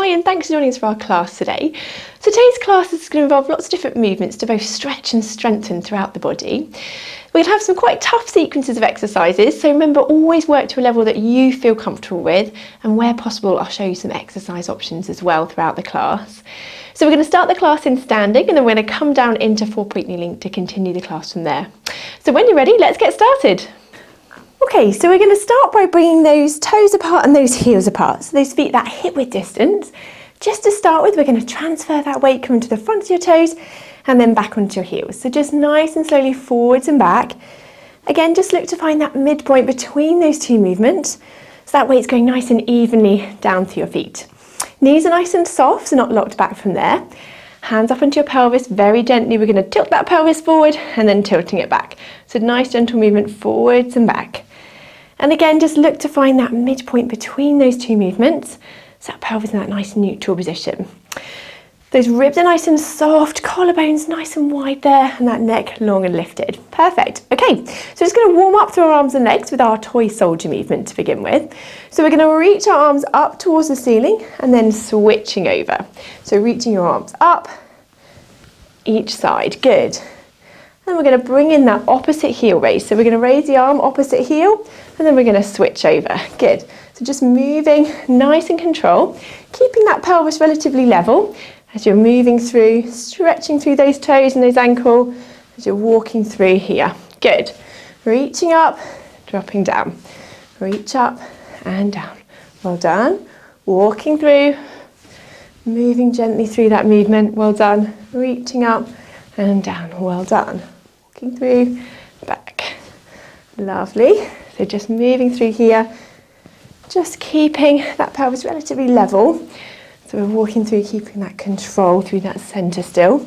Hi, and thanks for joining us for our class today. So today's class is going to involve lots of different movements to both stretch and strengthen throughout the body. We're going to have some quite tough sequences of exercises, so remember, always work to a level that you feel comfortable with, and where possible I'll show you some exercise options as well throughout the class. So we're going to start the class in standing, and then we're going to come down into 4-point kneeling to continue the class from there. So when you're ready, let's get started. Okay, so we're going to start by bringing those toes apart and those heels apart. So those feet that hip width distance. Just to start with, we're going to transfer that weight coming to the front of your toes and then back onto your heels. So just nice and slowly forwards and back. Again, just look to find that midpoint between those two movements. So that weight's going nice and evenly down to your feet. Knees are nice and soft, so not locked back from there. Hands up onto your pelvis, very gently. We're going to tilt that pelvis forward and then tilting it back. So nice gentle movement forwards and back. And again, just look to find that midpoint between those two movements. So that pelvis in that nice neutral position. Those ribs are nice and soft, collarbones nice and wide there, and that neck long and lifted. Perfect. Okay, so just going to warm up through our arms and legs with our toy soldier movement to begin with. So we're going to reach our arms up towards the ceiling and then switching over. So reaching your arms up, each side, good. And we're going to bring in that opposite heel raise. So we're going to raise the arm opposite heel, and then we're going to switch over. Good. So just moving nice and controlled, keeping that pelvis relatively level as you're moving through, stretching through those toes and those ankles as you're walking through here. Good. Reaching up, dropping down. Reach up and down. Well done. Walking through, moving gently through that movement. Well done. Reaching up and down. Well done. Walking through, back. Lovely. So just moving through here, just keeping that pelvis relatively level. So we're walking through, keeping that control through that centre still.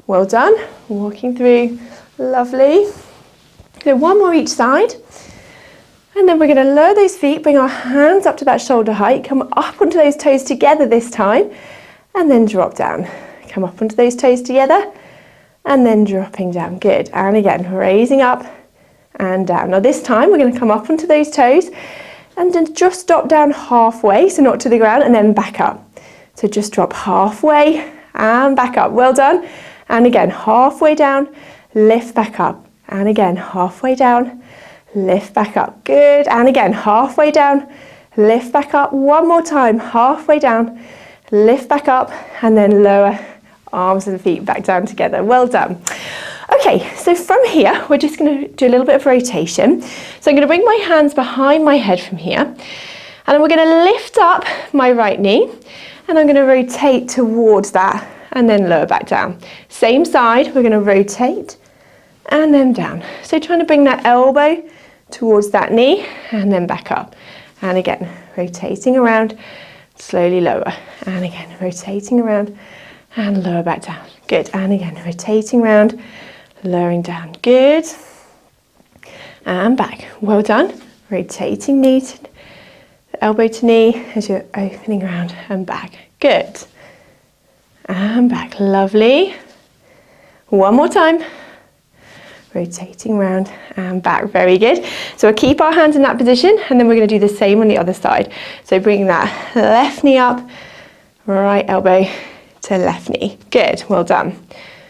Well done. Walking through, lovely. So one more each side. And then we're going to lower those feet, bring our hands up to that shoulder height, come up onto those toes together this time, and then drop down. Come up onto those toes together, and then dropping down. Good. And again, raising up and down. Now this time we're going to come up onto those toes and then just drop down halfway, so not to the ground, and then back up. So just drop halfway and back up. Well done. And again, halfway down, lift back up. And again, halfway down, lift back up. Good. And again, halfway down, lift back up. One more time, halfway down, lift back up, and then lower arms and feet back down together. Well done. Okay, so from here, we're just going to do a little bit of rotation. So I'm going to bring my hands behind my head from here, and then we're going to lift up my right knee, and I'm going to rotate towards that, and then lower back down. Same side, we're going to rotate, and then down. So trying to bring that elbow towards that knee, and then back up. And again, rotating around, slowly lower. And again, rotating around, and lower back down. Good. And again, rotating around, lowering down. Good. And back. Well done. Rotating knee to elbow to knee as you're opening around and back. Good. And back. Lovely. One more time. Rotating around and back. Very good. So we'll keep our hands in that position, and then we're going to do the same on the other side. So bringing that left knee up, right elbow to left knee. Good. Well done.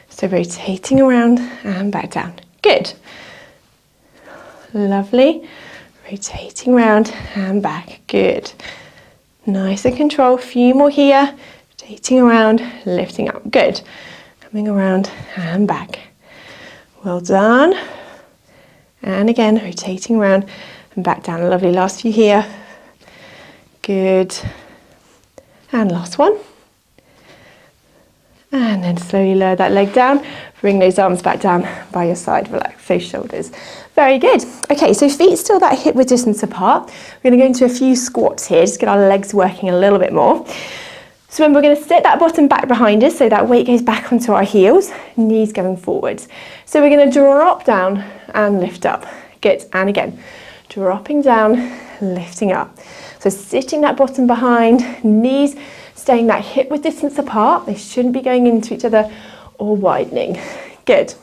So rotating around and back down. Good. Lovely. Rotating around and back. Good. Nice and controlled. A few more here. Rotating around, lifting up. Good. Coming around and back. Well done. And again, rotating around and back down. Lovely. Last few here. Good. And last one. And then slowly lower that leg down. Bring those arms back down by your side. Relax those shoulders. Very good. Okay, so feet still that hip width distance apart. We're going to go into a few squats here, just get our legs working a little bit more. So then we're going to sit that bottom back behind us so that weight goes back onto our heels, knees going forwards. So we're going to drop down and lift up. Good. And again, dropping down, lifting up. So sitting that bottom behind, knees staying that hip width distance apart. They shouldn't be going into each other or widening. Good.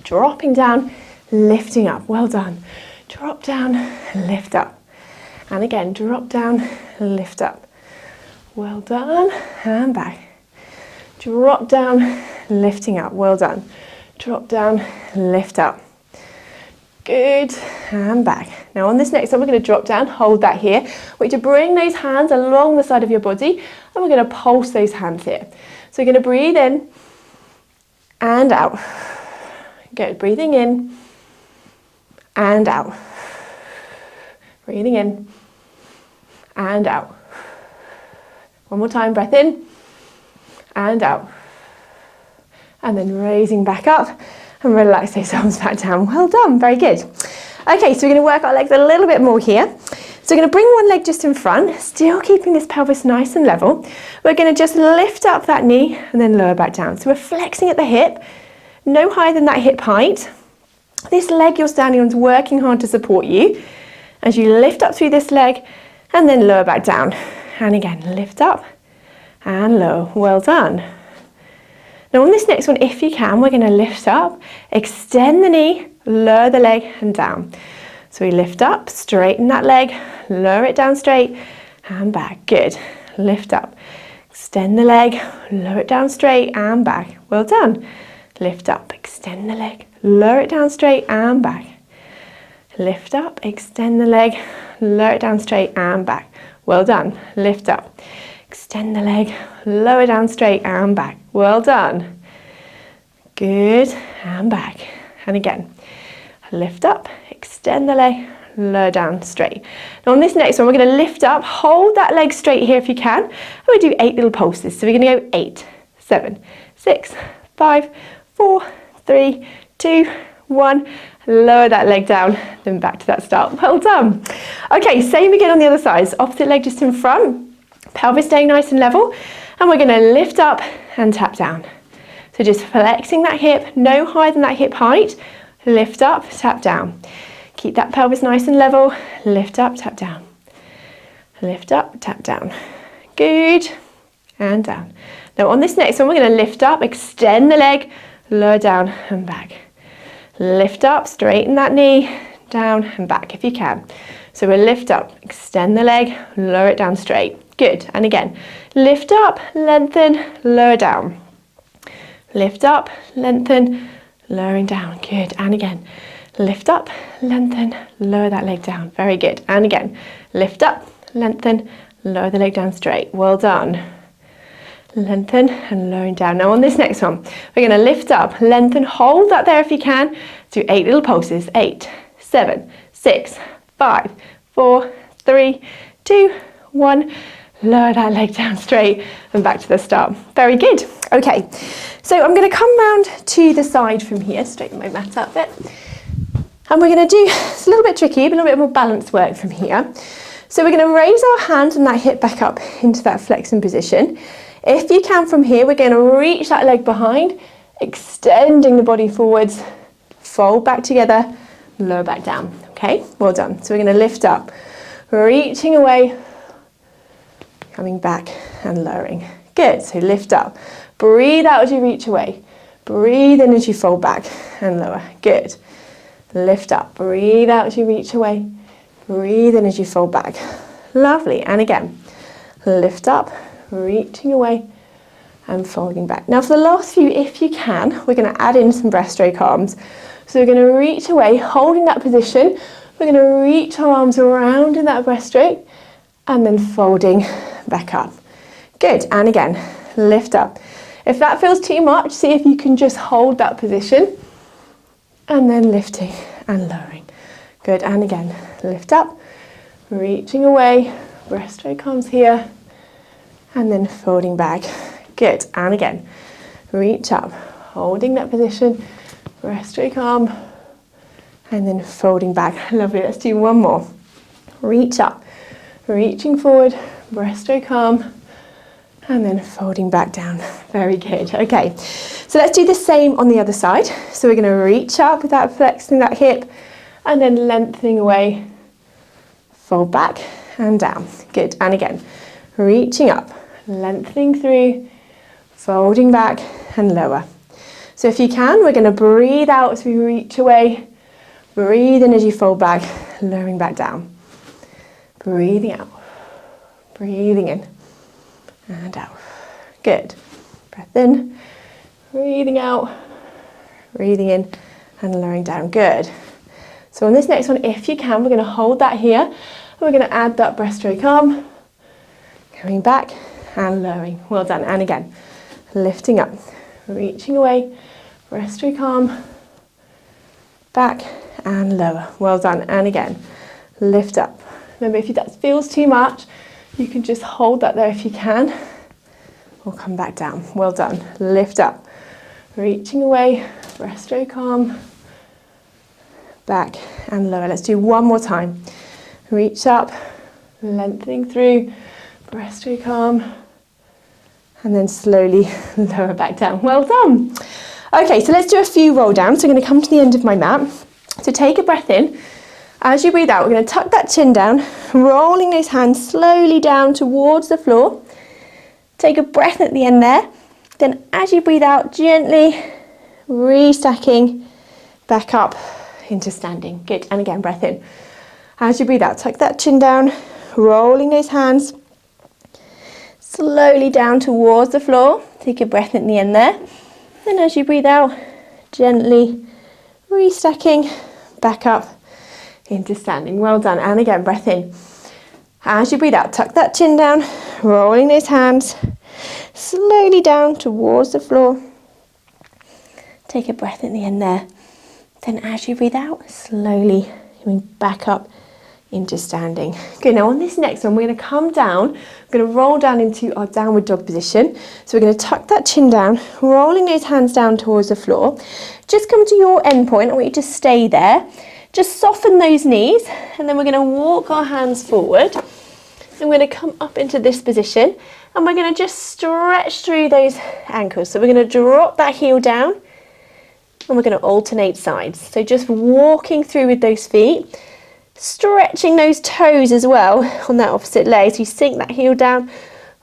Dropping down, lifting up. Well done. Drop down, lift up. And again, drop down, lift up. Well done, and back. Drop down, lifting up, well done. Drop down, lift up. Good, and back. Now on this next one, we're going to drop down, hold that here. We're going to bring those hands along the side of your body, and we're going to pulse those hands here. So we're going to breathe in, and out. Good, breathing in, and out. Breathing in, and out. One more time, breath in, and out. And then raising back up and relax those arms back down. Well done, very good. Okay, so we're going to work our legs a little bit more here. So we're going to bring one leg just in front, still keeping this pelvis nice and level. We're going to just lift up that knee and then lower back down. So we're flexing at the hip, no higher than that hip height. This leg you're standing on is working hard to support you. As you lift up through this leg and then lower back down. And again, lift up and lower. Well done. Now on this next one, if you can, we're going to lift up, extend the knee, lower the leg and down. So we lift up, straighten that leg, lower it down straight and back. Good. Lift up, extend the leg, lower it down straight and back. Well done. Lift up, extend the leg, lower it down straight and back. Lift up, extend the leg, lower it down straight and back. Well done. Lift up, extend the leg, lower down straight and back. Well done. Good, and back. And again, lift up, extend the leg, lower down straight. Now on this next one, we're going to lift up, hold that leg straight here if you can, and we do 8 little pulses. So we're going to go 8, 7, 6, 5, 4, 3, 2, 1. Lower that leg down, then back to that start. Well done. Okay, same again on the other side. So opposite leg just in front, pelvis staying nice and level, and we're going to lift up and tap down. So just flexing that hip, no higher than that hip height. Lift up, tap down. Keep that pelvis nice and level. Lift up, tap down. Lift up, tap down. Good, and down. Now on this next one, we're going to lift up, extend the leg, lower down and back. Lift up, straighten that knee, down and back if you can. So we'll lift up, extend the leg, lower it down straight. Good, and again, lift up, lengthen, lower down. Lift up, lengthen, lowering down. Good, and again, lift up, lengthen, lower that leg down. Very good, and again, lift up, lengthen, lower the leg down straight. Well done. Lengthen and lowering down. Now on this next one, we're going to lift up, lengthen, hold that there if you can. Do 8 little pulses. 8, 7, 6, 5, 4, 3, 2, 1. Lower that leg down straight and back to the start. Very good. Okay, so I'm going to come round to the side from here, straighten my mat up a bit. And we're going to do, it's a little bit tricky, but a little bit more balance work from here. So we're going to raise our hand and that hip back up into that flexing position. If you can from here, we're going to reach that leg behind, extending the body forwards, fold back together, lower back down. Okay, well done. So we're going to lift up, reaching away, coming back and lowering. Good, so lift up, breathe out as you reach away, breathe in as you fold back and lower. Good. Lift up, breathe out as you reach away, breathe in as you fold back. Lovely, and again, lift up, reaching away and folding back. Now for the last few, if you can, we're going to add in some breaststroke arms. So we're going to reach away, holding that position. We're going to reach our arms around in that breaststroke and then folding back up. Good, and again, lift up. If that feels too much, see if you can just hold that position and then lifting and lowering. Good, and again, lift up, reaching away, breaststroke arms here, and then folding back. Good, and again, reach up, holding that position, breaststroke arm, and then folding back. Lovely, let's do one more. Reach up, reaching forward, breaststroke arm, and then folding back down. Very good, okay. So let's do the same on the other side. So we're gonna reach up without flexing that hip, and then lengthening away, fold back and down. Good, and again, reaching up, lengthening through, folding back and lower. So if you can, we're going to breathe out as we reach away, breathe in as you fold back, lowering back down. Breathing out, breathing in, and out. Good. Breath in, breathing out, breathing in and lowering down. Good. So on this next one, if you can, we're going to hold that here and we're going to add that breaststroke arm, coming back and lowering. Well done. And again, lifting up, reaching away, breaststroke arm, back and lower. Well done. And again, lift up. Remember, if that feels too much, you can just hold that there if you can, or come back down. Well done. Lift up, reaching away, breaststroke arm, back and lower. Let's do one more time. Reach up, lengthening through, breaststroke arm, and then slowly lower back down. Well done. Okay, so let's do a few roll downs. So I'm going to come to the end of my mat. So take a breath in. As you breathe out, we're going to tuck that chin down, rolling those hands slowly down towards the floor. Take a breath at the end there. Then as you breathe out, gently restacking back up into standing. Good. And again, breath in. As you breathe out, tuck that chin down, rolling those hands slowly down towards the floor. Take a breath at the end there. And as you breathe out, gently restacking back up into standing. Well done. And again, breath in. As you breathe out, tuck that chin down, rolling those hands slowly down towards the floor. Take a breath at the end there. Then as you breathe out, slowly coming back up into standing. Good. Now on this next one, we're going to come down. We're going to roll down into our downward dog position. So we're going to tuck that chin down, rolling those hands down towards the floor. Just come to your end point. I want you to stay there. Just soften those knees, and then we're going to walk our hands forward. And we're going to come up into this position, and we're going to just stretch through those ankles. So we're going to drop that heel down, and we're going to alternate sides. So just walking through with those feet, stretching those toes as well on that opposite leg. So you sink that heel down,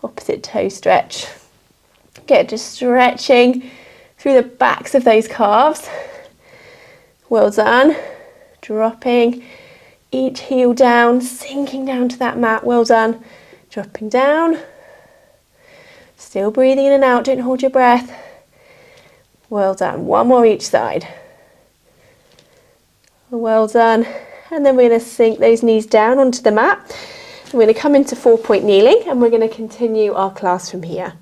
opposite toe stretch. Good, just stretching through the backs of those calves. Well done. Dropping each heel down, sinking down to that mat. Well done. Dropping down. Still breathing in and out. Don't hold your breath. Well done. One more each side. Well done. And then we're going to sink those knees down onto the mat. We're going to come into 4-point kneeling, and we're going to continue our class from here.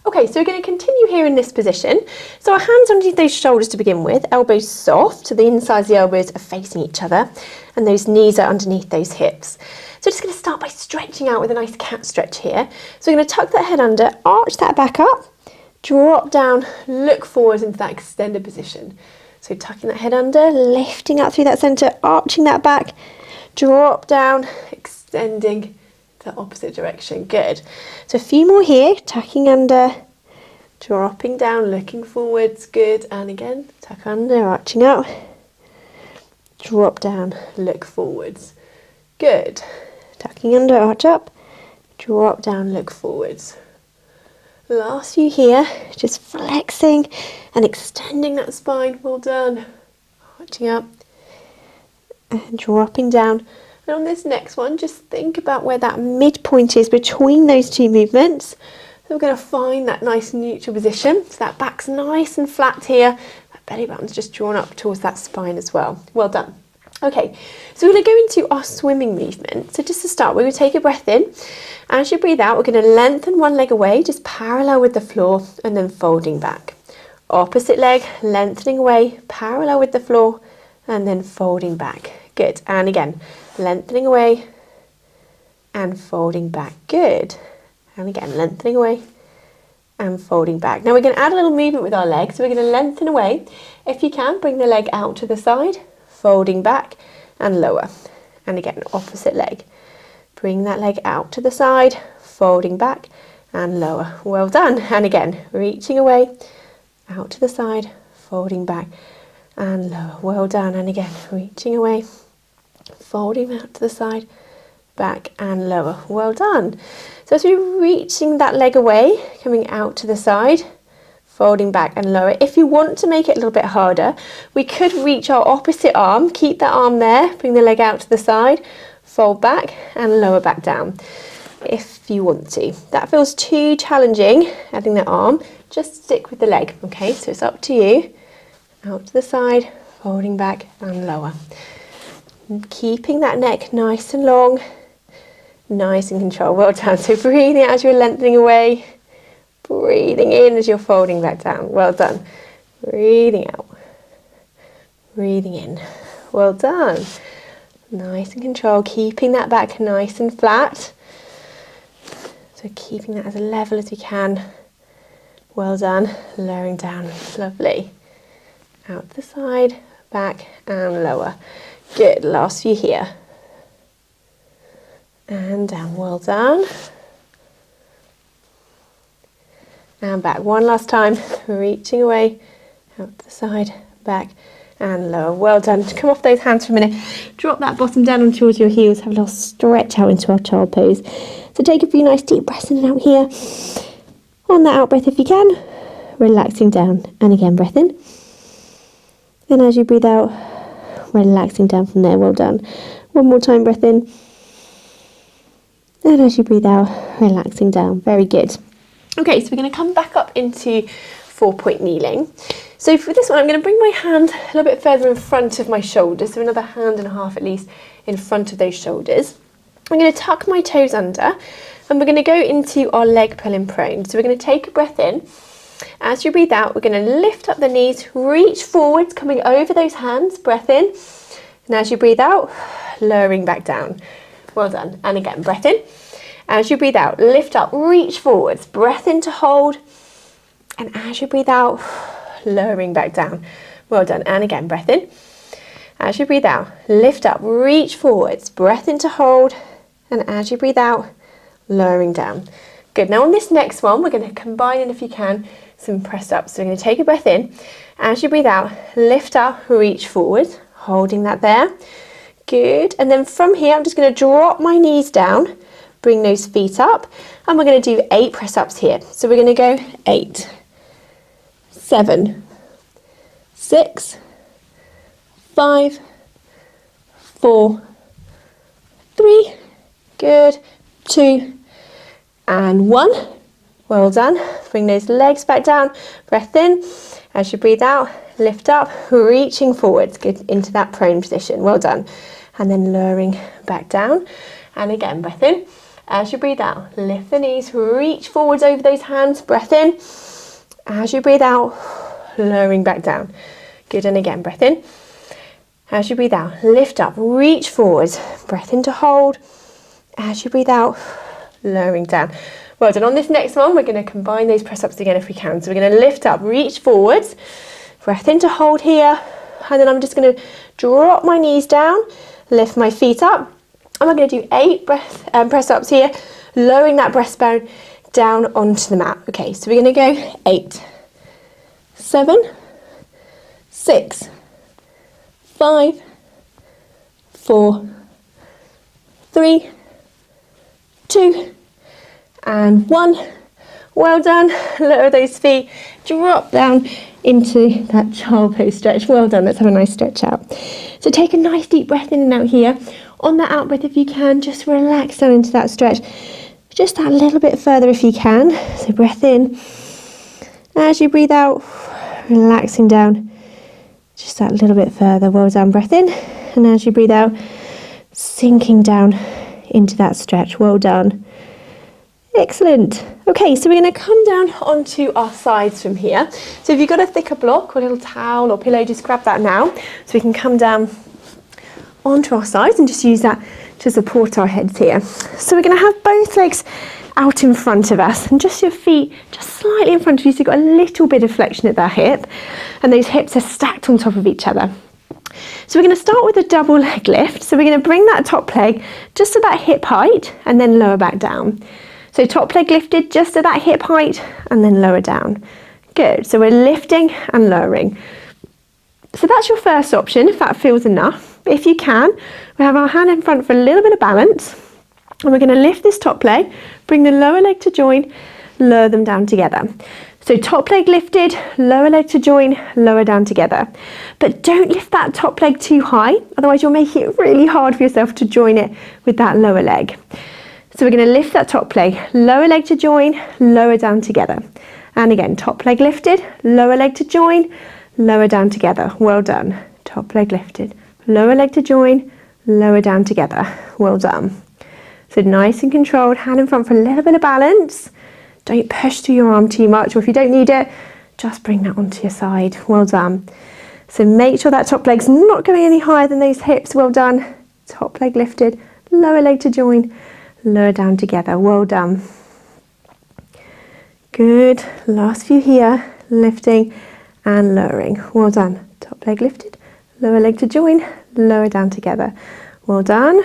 Okay, so we're going to continue here in this position. So our hands underneath those shoulders to begin with, elbows soft, so the insides of the elbows are facing each other, and those knees are underneath those hips. So just going to start by stretching out with a nice cat stretch here. So we're going to tuck that head under, arch that back up, drop down, look forward into that extended position. So tucking that head under, lifting up through that centre, arching that back, drop down, extending the opposite direction. Good. So a few more here, tucking under, dropping down, looking forwards. Good. And again, tuck under, arching up, drop down, look forwards. Good. Tucking under, arch up, drop down, look forwards. Last few here, just flexing and extending that spine. Well done. Arching up and dropping down. And on this next one, just think about where that midpoint is between those two movements. So we're going to find that nice neutral position. So that back's nice and flat here. That belly button's just drawn up towards that spine as well. Well done. Okay, so we're going to go into our swimming movement. So just to start, we're going to take a breath in. As you breathe out, we're going to lengthen one leg away, just parallel with the floor, and then folding back. Opposite leg, lengthening away, parallel with the floor, and then folding back. Good. And again, lengthening away and folding back. Good. And again, lengthening away and folding back. Now we're going to add a little movement with our legs. So we're going to lengthen away. If you can, bring the leg out to the side, folding back and lower. And again, opposite leg. Bring that leg out to the side, folding back and lower. Well done. And again, reaching away, out to the side, folding back and lower. Well done. And again, reaching away, folding out to the side, back and lower. Well done. So as we're reaching that leg away, coming out to the side, folding back and lower. If you want to make it a little bit harder, we could reach our opposite arm, keep that arm there, bring the leg out to the side, fold back and lower back down. if you want to. If that feels too challenging, adding that arm, just stick with the leg, okay? So it's up to you. Out to the side, folding back and lower. And keeping that neck nice and long, nice and controlled. Well done. So breathing out as you're lengthening away, breathing in as you're folding back down. Well done. Breathing out, breathing in. Well done. Nice and controlled, keeping that back nice and flat. So keeping that as level as we can. Well done. Lowering down. Lovely. Out the side, back and lower. Good. Last few here. And down. Well done. And back. One last time. Reaching away. Out to the side, back and lower. Well done. Come off those hands for a minute. Drop that bottom down on towards your heels. Have a little stretch out into our child pose. So take a few nice deep breaths in and out here. On that out breath if you can. Relaxing down. And again, breath in. And as you breathe out, relaxing down from there. Well done. One more time, breath in. And as you breathe out, relaxing down. Very good. Okay, so we're going to come back up into 4-point kneeling. So for this one, I'm going to bring my hand a little bit further in front of my shoulders, so another hand and a half at least in front of those shoulders. I'm going to tuck my toes under, and we're going to go into our leg pulling prone. So we're going to take a breath in. As you breathe out, we're going to lift up the knees, reach forwards, coming over those hands, breath in. And as you breathe out, lowering back down. Well done. And again, breath in. As you breathe out, lift up, reach forwards, breath in to hold. And as you breathe out, lowering back down. Well done. And again, breath in. As you breathe out, lift up, reach forwards, breath in to hold. And as you breathe out, lowering down. Good. Now on this next one, we're going to combine in, if you can, some press ups. So we're going to take a breath in. As you breathe out, lift up, reach forward, holding that there. Good. And then from here, I'm just going to drop my knees down, bring those feet up, and we're going to do 8 press ups here. So we're going to go 8, 7, 6, 5, 4, 3, good, 2, and 1. Well done. Bring those legs back down, breath in. As you breathe out, lift up, reaching forwards, get into that prone position. Well done. And then lowering back down. And again, breath in. As you breathe out, lift the knees, reach forwards over those hands, breath in. As you breathe out, lowering back down. Good, and again, breath in. As you breathe out, lift up, reach forwards, breath in to hold. As you breathe out, lowering down. Well done. On this next one, we're going to combine those press-ups again if we can. So we're going to lift up, reach forwards, breath in to hold here, and then I'm just going to drop my knees down, lift my feet up, and we're going to do 8 press-ups here, lowering that breastbone down onto the mat. Okay, so we're going to go 8, 7, 6, 5, 4, 3, 2, and 1. Well done. Lower those feet, drop down into that child pose stretch. Well done. Let's have a nice stretch out. So take a nice deep breath in and out here. On that out breath, if you can, just relax down into that stretch. Just that little bit further if you can. So breath in. As you breathe out, relaxing down. Just that little bit further. Well done. Breath in. And as you breathe out, sinking down into that stretch. Well done. Excellent. Okay, so we're going to come down onto our sides from here. So if you've got a thicker block or a little towel or pillow, just grab that now so we can come down onto our sides and just use that to support our heads here. So we're going to have both legs out in front of us and just your feet just slightly in front of you, so you've got a little bit of flexion at that hip and those hips are stacked on top of each other. So we're going to start with a double leg lift. So we're going to bring that top leg just to that hip height and then lower back down. So top leg lifted just to that hip height and then lower down. Good. So we're lifting and lowering. So that's your first option if that feels enough. If you can, we have our hand in front for a little bit of balance. And we're going to lift this top leg, bring the lower leg to join, lower them down together. So top leg lifted, lower leg to join, lower down together. But don't lift that top leg too high, otherwise you'll make it really hard for yourself to join it with that lower leg. So we're going to lift that top leg, lower leg to join, lower down together. And again, top leg lifted, lower leg to join, lower down together. Well done. Top leg lifted, lower leg to join, lower down together. Well done. So nice and controlled, hand in front for a little bit of balance. Don't push through your arm too much, or if you don't need it, just bring that onto your side. Well done. So make sure that top leg's not going any higher than those hips. Well done. Top leg lifted, lower leg to join, lower down together. Well done. Good. Last few here, lifting and lowering. Well done. Top leg lifted, lower leg to join, lower down together. Well done.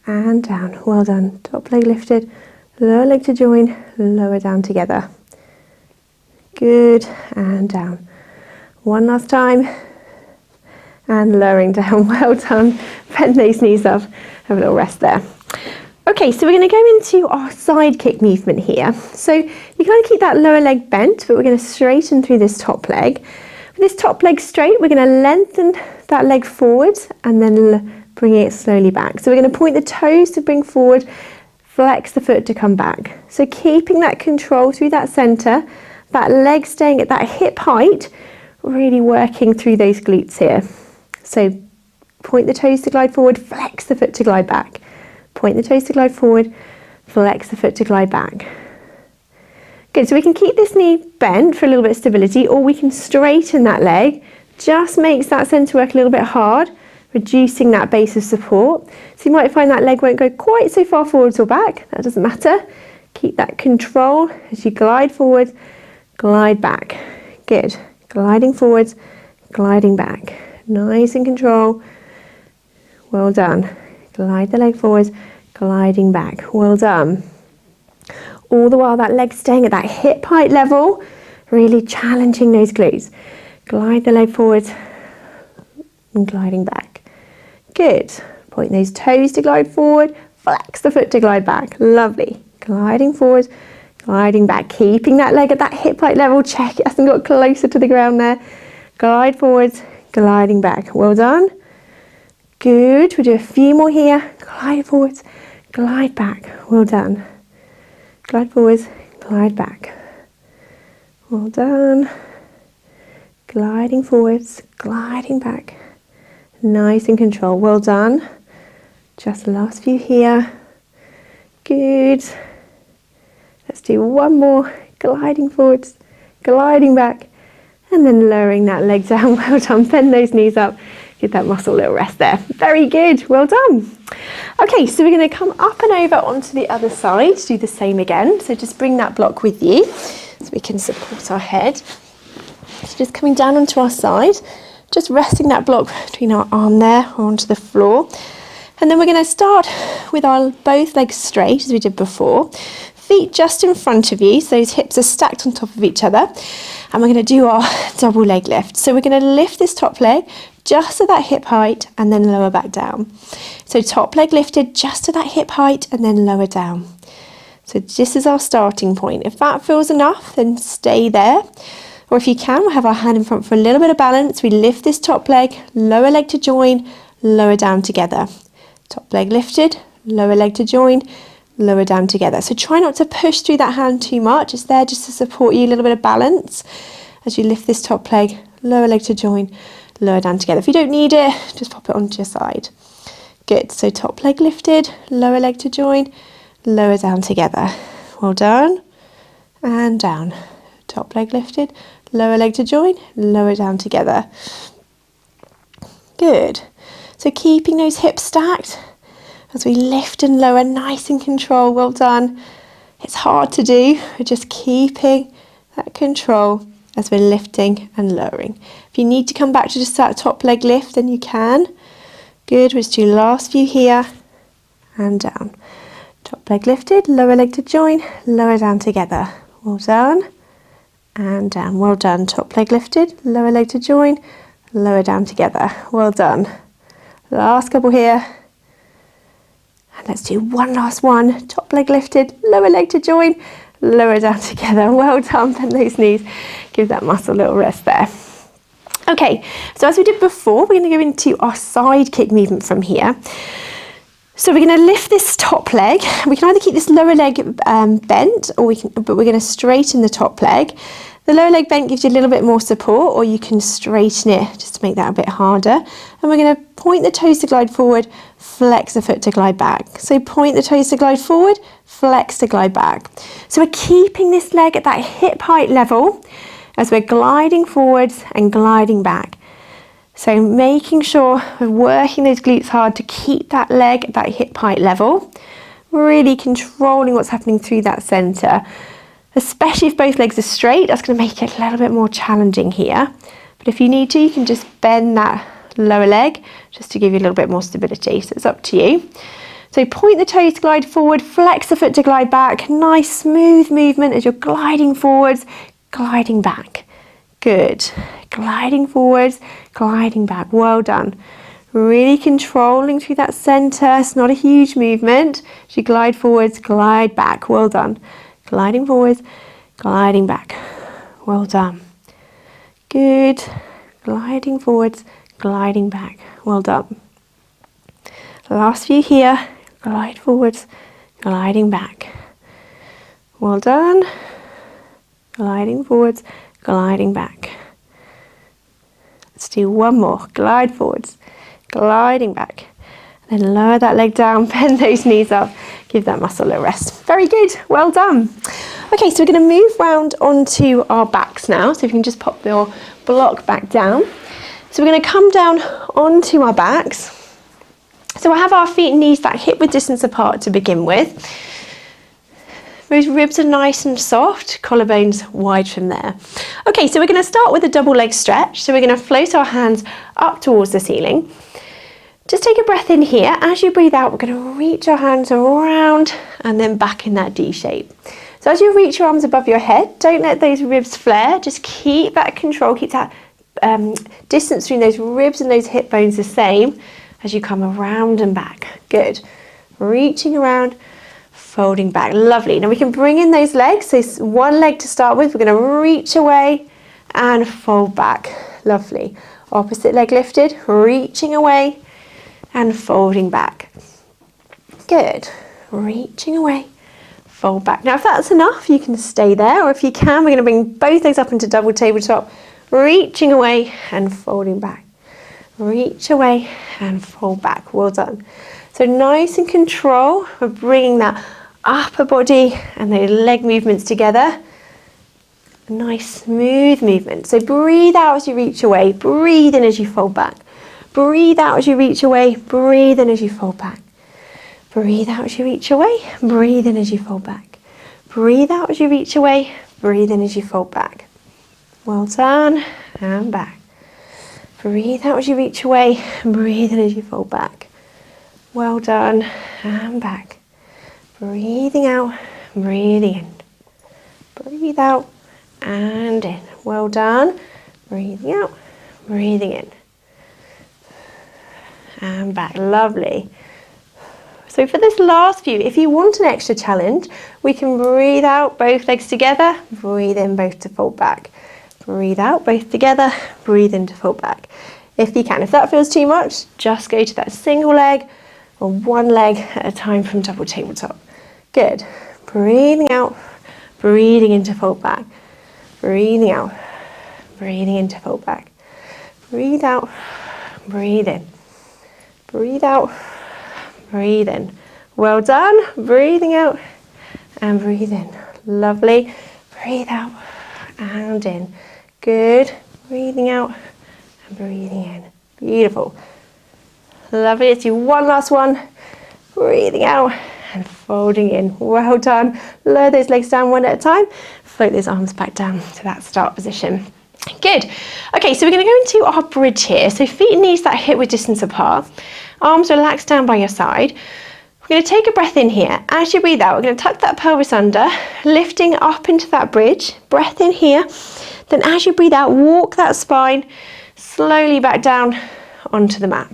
And down. Well done. Top leg lifted, lower leg to join, lower down together. Good. And down. One last time. And lowering down. Well done. Bend those knees up. Have a little rest there. Okay, so we're going to go into our side kick movement here. So you kind of keep that lower leg bent, but we're going to straighten through this top leg. With this top leg straight, we're going to lengthen that leg forward and then bring it slowly back. So we're going to point the toes to bring forward, flex the foot to come back. So keeping that control through that center, that leg staying at that hip height, really working through those glutes here. So point the toes to glide forward, flex the foot to glide back. Point the toes to glide forward, flex the foot to glide back. Good, so we can keep this knee bent for a little bit of stability, or we can straighten that leg. Just makes that centre work a little bit hard, reducing that base of support. So you might find that leg won't go quite so far forwards or back. That doesn't matter. Keep that control as you glide forward, glide back. Good. Gliding forwards, gliding back. Nice and control. Well done. Glide the leg forwards, gliding back. Well done. All the while that leg staying at that hip height level, really challenging those glutes. Glide the leg forwards and gliding back. Good. Point those toes to glide forward, flex the foot to glide back. Lovely. Gliding forward, gliding back. Keeping that leg at that hip height level. Check it hasn't got closer to the ground there. Glide forwards, gliding back. Well done. Good. We'll do a few more here. Glide forwards, glide back. Well done. Glide forwards, glide back. Well done. Gliding forwards, gliding back. Nice and controlled. Well done. Just the last few here. Good. Let's do one more. Gliding forwards, gliding back, and then lowering that leg down. Well done. Bend those knees up. Give that muscle a little rest there. Very good. Well done. Okay, so we're going to come up and over onto the other side. Do the same again. So just bring that block with you so we can support our head. So just coming down onto our side, just resting that block between our arm there or onto the floor. And then we're going to start with our both legs straight as we did before. Feet just in front of you, so those hips are stacked on top of each other. And we're going to do our double leg lift. So we're going to lift this top leg just to that hip height and then lower back down. So top leg lifted just to that hip height and then lower down. So this is our starting point. If that feels enough, then stay there. Or if you can, we'll have our hand in front for a little bit of balance. We lift this top leg, lower leg to join, lower down together. Top leg lifted, lower leg to join, lower down together. So try not to push through that hand too much. It's there just to support you, a little bit of balance as you lift this top leg, lower leg to join, lower down together. If you don't need it, just pop it onto your side. Good. So top leg lifted, lower leg to join, lower down together. Well done. And down. Top leg lifted, lower leg to join, lower down together. Good. So keeping those hips stacked as we lift and lower, nice and control. Well done. It's hard to do. We're just keeping that control as we're lifting and lowering. If you need to come back to just that top leg lift, then you can. Good. We'll just do last few here and down. Top leg lifted, lower leg to join, lower down together. Well done. And down. Well done. Top leg lifted, lower leg to join, lower down together. Well done. Last couple here. And let's do one last one. Top leg lifted, lower leg to join, lower down together. Well done. Bend those knees. Give that muscle a little rest there. Okay, so as we did before, we're going to go into our side kick movement from here. So we're going to lift this top leg. We can either keep this lower leg bent, or but we're going to straighten the top leg. The lower leg bent gives you a little bit more support, or you can straighten it just to make that a bit harder. And we're going to point the toes to glide forward, flex the foot to glide back. So point the toes to glide forward, flex to glide back. So we're keeping this leg at that hip height level as we're gliding forwards and gliding back. So making sure we're working those glutes hard to keep that leg at that hip height level, really controlling what's happening through that centre. Especially if both legs are straight, that's going to make it a little bit more challenging here. But if you need to, you can just bend that lower leg just to give you a little bit more stability. So it's up to you. So point the toes to glide forward, flex the foot to glide back. Nice smooth movement as you're gliding forwards, gliding back. Good. Gliding forwards, gliding back. Well done. Really controlling through that centre. It's not a huge movement. As you glide forwards, glide back. Well done. Gliding forwards, gliding back. Well done. Good. Gliding forwards, gliding back. Well done. Last few here. Glide forwards, gliding back. Well done. Gliding forwards, gliding back. Let's do one more. Glide forwards, gliding back. And then lower that leg down, bend those knees up, give that muscle a rest. Very good, well done. Okay, so we're going to move round onto our backs now. So if you can just pop your block back down. So we're going to come down onto our backs. So we'll have our feet and knees that hip width distance apart to begin with. Those ribs are nice and soft, collarbones wide from there. Okay, so we're going to start with a double leg stretch. So we're going to float our hands up towards the ceiling. Just take a breath in here. As you breathe out, we're going to reach our hands around and then back in that D shape. So as you reach your arms above your head, don't let those ribs flare. Just keep that control, keep that distance between those ribs and those hip bones the same as you come around and back. Good. Reaching around, folding back. Lovely. Now we can bring in those legs. So one leg to start with. We're going to reach away and fold back. Lovely. Opposite leg lifted, reaching away and folding back. Good. Reaching away, fold back. Now if that's enough, you can stay there, or if you can, we're going to bring both legs up into double tabletop, reaching away and folding back. Reach away and fold back. Well done. So nice and control. We're bringing that upper body and those leg movements together. A nice smooth movement. So breathe out as you reach away. Breathe in as you fold back. Breathe out as you reach away. Breathe in as you fold back. Breathe out as you reach away. Breathe in as you fold back. Breathe out as you reach away. Breathe in as you fold back. Well done. And back. Breathe out as you reach away. Breathe in as you fold back. Well done. And back. Breathing out. Breathing in. Breathe out and in. Well done. Breathing out. Breathing in. And back. Lovely. So for this last few, if you want an extra challenge, we can breathe out both legs together, breathe in both to fold back. Breathe out both together, breathe in to fold back. If you can. If that feels too much, just go to that single leg or one leg at a time from double tabletop. Good. Breathing out, breathing in to fold back. Breathing out, breathing in to fold back. Breathe out, breathe in. Breathe out, breathe in. Well done. Breathing out and breathe in. Lovely. Breathe out and in. Good. Breathing out and breathing in. Beautiful. Lovely. Let's do one last one. Breathing out and folding in. Well done. Lower those legs down one at a time. Float those arms back down to that start position. Good. Okay, so we're going to go into our bridge here. So feet and knees that hip width distance apart. Arms relaxed down by your side. We're going to take a breath in here. As you breathe out, we're going to tuck that pelvis under, lifting up into that bridge. Breath in here. Then as you breathe out, walk that spine slowly back down onto the mat.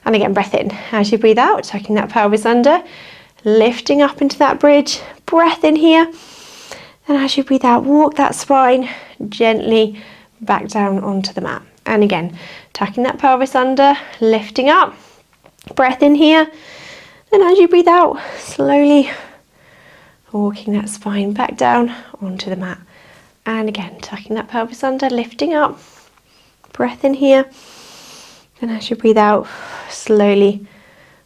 And again, breath in. As you breathe out, tucking that pelvis under, lifting up into that bridge. Breath in here. And as you breathe out, walk that spine gently back down onto the mat. And again, tucking that pelvis under, lifting up. Breath in here. Then as you breathe out, slowly walking that spine back down onto the mat. And again, tucking that pelvis under, lifting up. Breath in here. And as you breathe out, slowly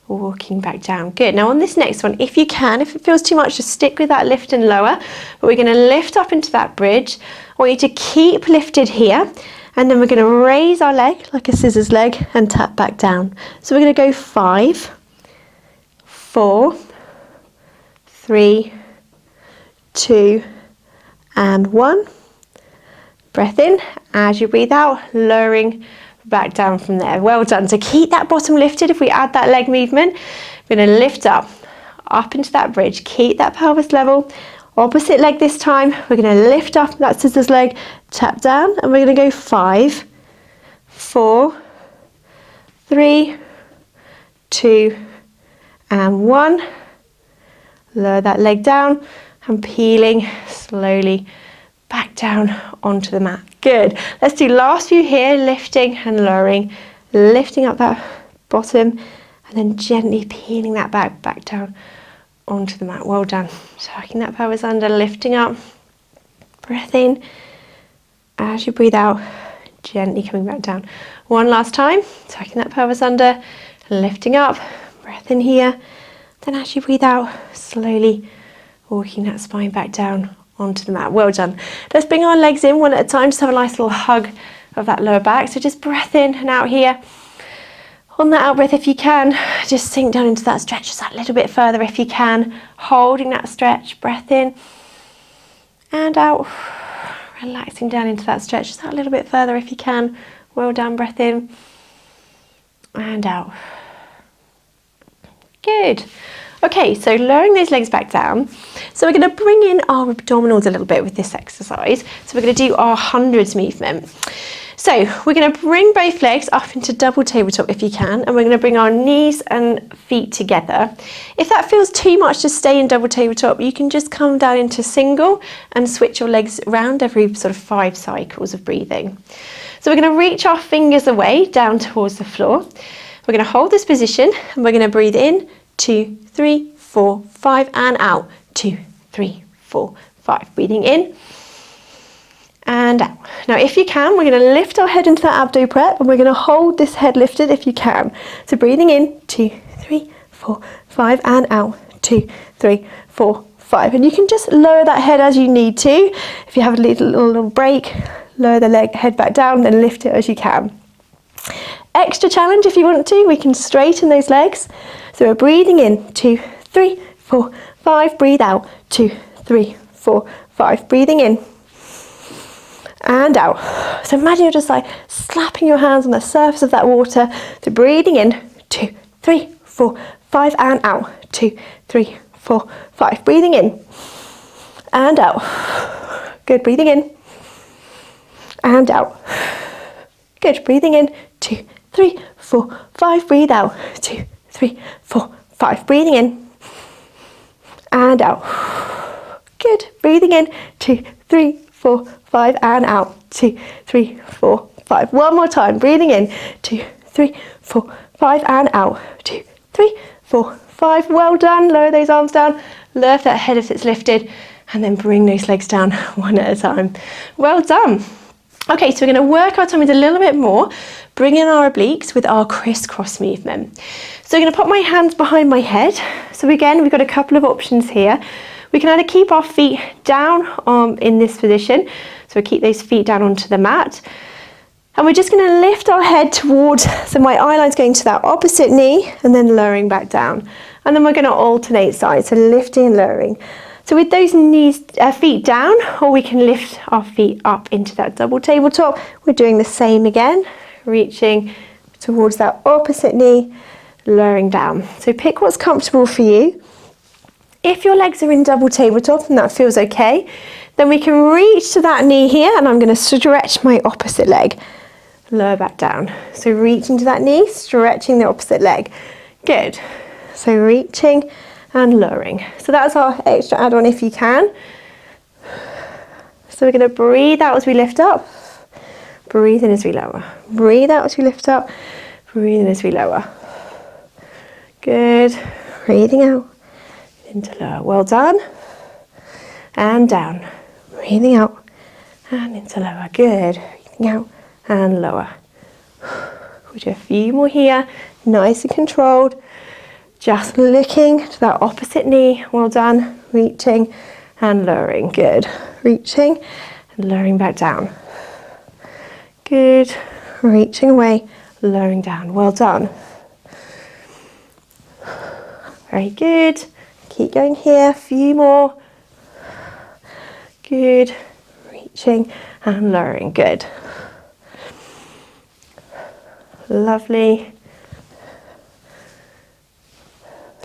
walking back down. Good. Now on this next one, if you can, if it feels too much, just stick with that lift and lower. But we're going to lift up into that bridge. I want you to keep lifted here. And then we're going to raise our leg like a scissors leg and tap back down. So we're going to go 5, 4, 3, 2, and 1. Breath in. As you breathe out, lowering back down from there. Well done. So keep that bottom lifted. If we add that leg movement, we're going to lift up into that bridge. Keep that pelvis level. Opposite leg this time. We're going to lift up that scissors leg, tap down, and we're going to go 5, 4, 3, 2, and 1. Lower that leg down and peeling slowly back down onto the mat. Good. Let's do last few here, lifting and lowering, lifting up that bottom and then gently peeling that back down onto the mat. Well done. Tucking that pelvis under, lifting up. Breath in. As you breathe out, gently coming back down. One last time, tucking that pelvis under, lifting up. Breath in here. Then as you breathe out, slowly walking that spine back down onto the mat. Well done. Let's bring our legs in one at a time. Just have a nice little hug of that lower back. So just breath in and out here. On that out breath, if you can, just sink down into that stretch just a little bit further if you can. Holding that stretch. Breath in and out. Relaxing down into that stretch just a little bit further if you can. Well done. Breath in and out. Good. Okay, so lowering those legs back down. So we're going to bring in our abdominals a little bit with this exercise. So we're going to do our hundreds movement. So we're going to bring both legs up into double tabletop if you can, and we're going to bring our knees and feet together. If that feels too much to stay in double tabletop, you can just come down into single and switch your legs around every sort of 5 cycles of breathing. So we're going to reach our fingers away down towards the floor. We're going to hold this position and we're going to breathe in, 2, 3, 4, 5, and out. 2, 3, 4, 5. Breathing in and out. Now if you can, we're going to lift our head into that abdo prep and we're going to hold this head lifted if you can. So breathing in, 2, 3, 4, 5, and out. 2, 3, 4, 5. And you can just lower that head as you need to. If you have a little break, lower the head back down, then lift it as you can. Extra challenge if you want to, we can straighten those legs. So we're breathing in, 2, 3, 4, 5, breathe out, 2, 3, 4, 5, breathing in and out. So imagine you're just like slapping your hands on the surface of that water. So breathing in, 2, 3, 4, 5, and out, 2, 3, 4, 5, breathing in and out. Good, breathing in and out. Good, breathing in, 2, 3, 4, 5, breathe out, 2, 3, 4, 5, breathing in and out. Good, breathing in, 2, 3, 4, 5, and out, 2, 3, 4, 5. One more time, breathing in, 2, 3, 4, 5, and out, 2, 3, 4, 5. Well done. Lower those arms down, lift that head if it's lifted, and then bring those legs down one at a time. Well done. Okay, so we're going to work our tummies a little bit more, bring in our obliques with our crisscross movement. So I'm going to put my hands behind my head. So again, we've got a couple of options here. We can either keep our feet down in this position, so we keep those feet down onto the mat. And we're just going to lift our head towards, so my eye line's going to that opposite knee and then lowering back down. And then we're going to alternate sides, so lifting and lowering. So with those feet down, or we can lift our feet up into that double tabletop. We're doing the same again, reaching towards that opposite knee, lowering down. So pick what's comfortable for you. If your legs are in double tabletop and that feels okay, then we can reach to that knee here, and I'm going to stretch my opposite leg, lower back down. So reaching to that knee, stretching the opposite leg. Good. So reaching and lowering. So that's our extra add-on if you can. So we're going to breathe out as we lift up, breathe in as we lower. Breathe out as we lift up, breathe in as we lower. Good. breathing out, into lower. Well done. And down, breathing out, and into lower. Good. Breathing out and lower. We'll do a few more here, nice and controlled. Just looking to that opposite knee. Well done. Reaching and lowering. Good. Reaching and lowering back down. Good. Reaching away, lowering down. Well done. Very good. Keep going here. A few more. Good. Reaching and lowering. Good. Lovely.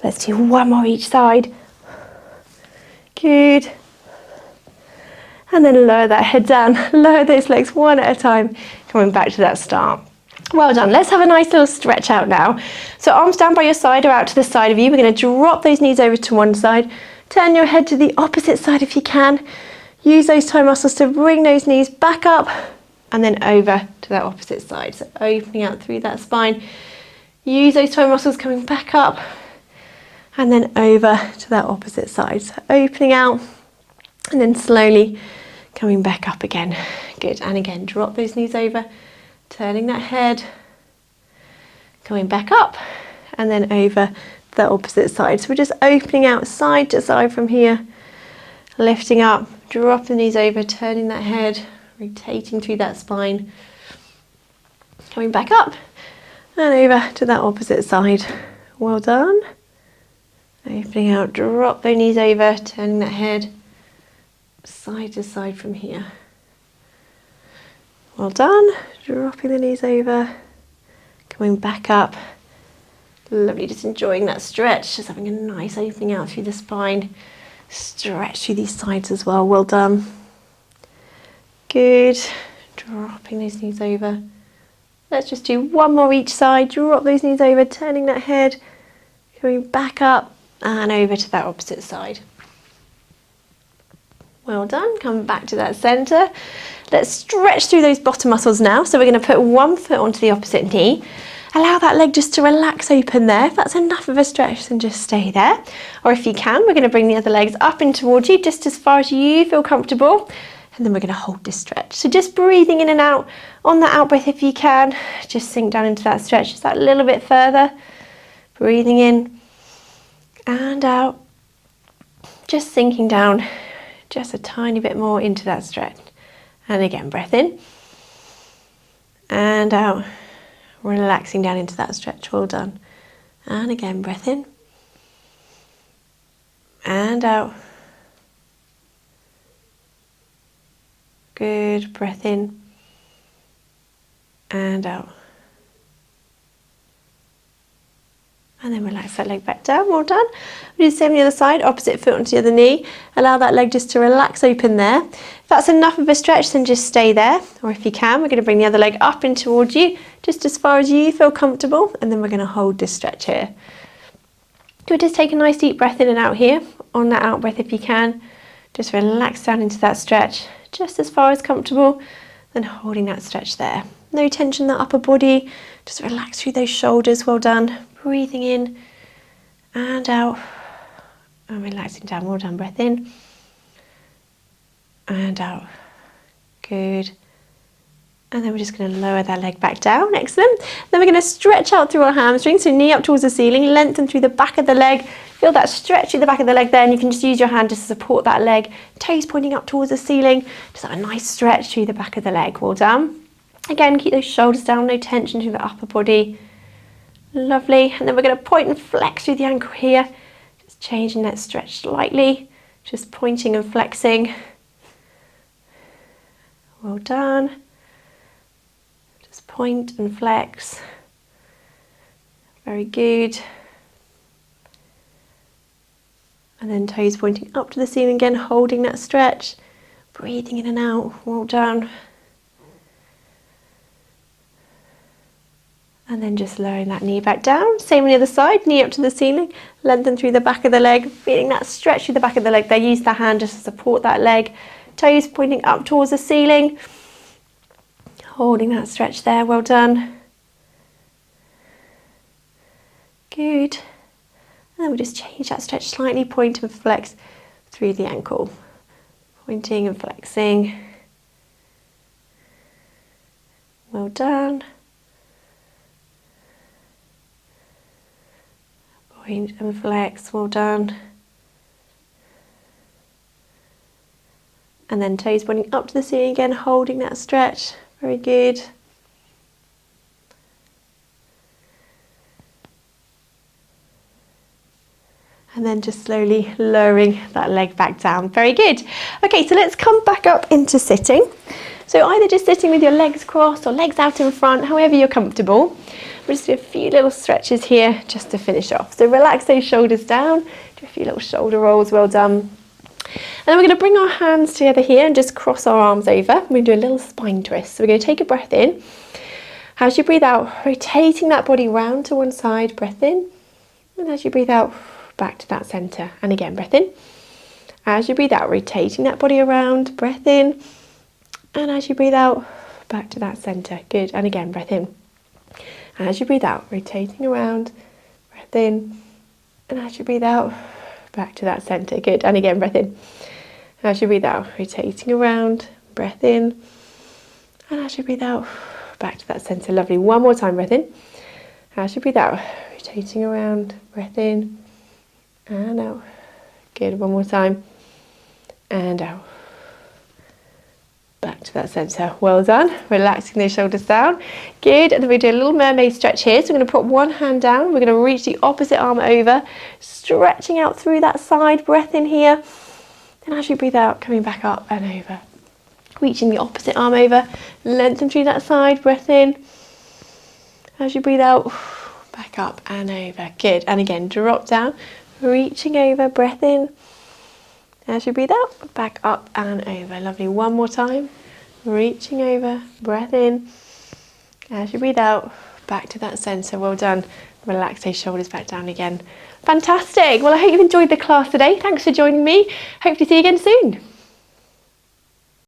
Let's do one more each side. Good. And then lower that head down. Lower those legs one at a time. Coming back to that start. Well done. Let's have a nice little stretch out now. So arms down by your side or out to the side of you. We're going to drop those knees over to one side. Turn your head to the opposite side if you can. Use those toe muscles to bring those knees back up and then over to that opposite side. So opening out through that spine. Use those toe muscles coming back up and then over to that opposite side. So opening out and then slowly coming back up again. Good. And again, drop those knees over, turning that head, coming back up and then over to the opposite side. So we're just opening out side to side from here, lifting up, drop the knees over, turning that head, rotating through that spine, coming back up and over to that opposite side. Well done. Opening out, drop those knees over, turning that head side to side from here. Well done. Dropping the knees over, coming back up. Lovely, just enjoying that stretch, just having a nice opening out through the spine. Stretch through these sides as well. Well done. Good. Dropping those knees over. Let's just do one more each side. Drop those knees over, turning that head, coming back up and over to that opposite side. Well done. Come back to that centre. Let's stretch through those bottom muscles now. So we're going to put one foot onto the opposite knee. Allow that leg just to relax open there. If that's enough of a stretch, then just stay there. Or if you can, we're going to bring the other legs up and towards you, just as far as you feel comfortable. And then we're going to hold this stretch. So just breathing in and out. On that out breath, if you can, just sink down into that stretch just that little bit further. Breathing in and out. Just sinking down just a tiny bit more into that stretch. And again, breath in and out. Relaxing down into that stretch. Well done. And again, breath in and out. Good. Breath in and out. And then relax that leg back down. Well done. We do the same on the other side. Opposite foot onto the other knee. Allow that leg just to relax open there. If that's enough of a stretch, then just stay there. Or if you can, we're going to bring the other leg up and towards you, just as far as you feel comfortable. And then we're going to hold this stretch here. We'll just take a nice deep breath in and out here. On that out breath, if you can, just relax down into that stretch, just as far as comfortable. Then holding that stretch there. No tension in the upper body. Just relax through those shoulders. Well done. Breathing in and out and relaxing down. Well done. Breath in and out. Good. And then we're just going to lower that leg back down. Excellent. Then we're going to stretch out through our hamstrings. So knee up towards the ceiling, lengthen through the back of the leg. Feel that stretch through the back of the leg there, and you can just use your hand just to support that leg. Toes pointing up towards the ceiling. Just have a nice stretch through the back of the leg. Well done. Again, keep those shoulders down, no tension through the upper body. Lovely. And then we're going to point and flex through the ankle here. Just changing that stretch slightly. Just pointing and flexing. Well done. Just point and flex. Very good. And then toes pointing up to the ceiling again, holding that stretch. Breathing in and out. Well done. And then just lowering that knee back down. Same on the other side, knee up to the ceiling. Lengthen through the back of the leg. Feeling that stretch through the back of the leg there. Use the hand just to support that leg. Toes pointing up towards the ceiling. Holding that stretch there. Well done. Good. And then we'll just change that stretch slightly, point and flex through the ankle. Pointing and flexing. Well done. Point and flex, well done. And then toes pointing up to the ceiling again, holding that stretch. Very good. And then just slowly lowering that leg back down. Very good. Okay, so let's come back up into sitting. So either just sitting with your legs crossed or legs out in front, however you're comfortable. We'll just do a few little stretches here just to finish off. So relax those shoulders down, do a few little shoulder rolls, well done. And then we're going to bring our hands together here and just cross our arms over. We're going to do a little spine twist. So we're going to take a breath in. As you breathe out, rotating that body round to one side, breath in. And as you breathe out, back to that centre. And again, breath in. As you breathe out, rotating that body around, breath in. And as you breathe out, back to that centre. Good. And again, breath in. As you breathe out, rotating around, breath in. And as you breathe out, back to that centre. Good. And again, breath in. As you breathe out, rotating around, breath in. And as you breathe out, back to that centre. Lovely. One more time, breath in. As you breathe out, rotating around, breath in. And out. Good. One more time. And out. Back to that centre. Well done. Relaxing those shoulders down. Good. And then we do a little mermaid stretch here. So we're going to put one hand down. We're going to reach the opposite arm over, stretching out through that side. Breath in here. Then as you breathe out, coming back up and over. Reaching the opposite arm over, lengthen through that side. Breath in. As you breathe out, back up and over. Good. And again, drop down. Reaching over, breath in. As you breathe out, back up and over. Lovely. One more time. Reaching over, breath in. As you breathe out, back to that centre. Well done. Relax those shoulders back down again. Fantastic. Well, I hope you've enjoyed the class today. Thanks for joining me. Hope to see you again soon.